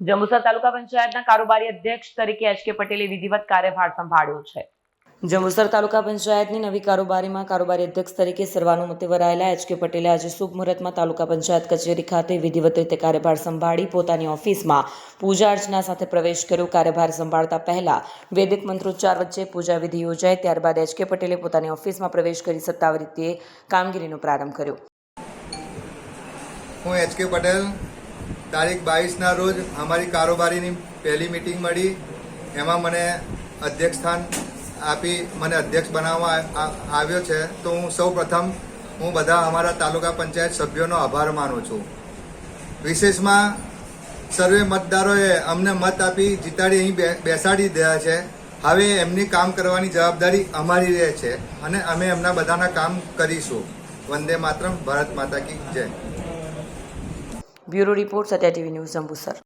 જંબુસર તાલુકા પંચાયતના કારોબારી અધ્યક્ષ તરીકે એચ.કે. પટેલે વિધિવત કાર્યભાર સંભાળ્યો છે. જંબુસર તાલુકા પંચાયતની નવી કારોબારીમાં કારોબારી અધ્યક્ષ તરીકે સર્વાનુમતે વરાયેલા એચ.કે. પટેલે આજે શુભ મુહૂર્તમાં તાલુકા પંચાયત કચેરી ખાતે વિધિવત રીતે કાર્યભાર સંભાળી પોતાની ઓફિસમાં પૂજા અર્ચના સાથે પ્રવેશ કર્યો. કાર્યભાર સંભાળતા પહેલા વૈદિક મંત્રોચ્ચાર વચ્ચે પૂજા વિધિ યોજાઈ. ત્યારબાદ એચ.કે. પટેલે પોતાની ઓફિસમાં પ્રવેશ કરી સત્તાવાર રીતે કામગીરીનો પ્રારંભ કર્યો. હું એચ.કે. પટેલ તારીખ 22ના રોજ અમારી કારોબારીની પહેલી મિટિંગ મળી. એમાં મને અધ્યક્ષ સ્થાન આપી મને અધ્યક્ષ બનાવવામાં આવ્યો છે. તો હું સૌ પ્રથમ બધા અમારા તાલુકા પંચાયત સભ્યોનો આભાર માનું છું. વિશેષમાં સર્વે મતદારોએ અમને મત આપી જીતાડી અહીં બેસાડી દીધા છે. હવે એમની કામ કરવાની જવાબદારી અમારી રહે છે અને અમે એમના બધાના કામ કરીશું. વંદે માતરમ. ભારત માતા કી જય. Bureau report, Satya TV news, Jambusar.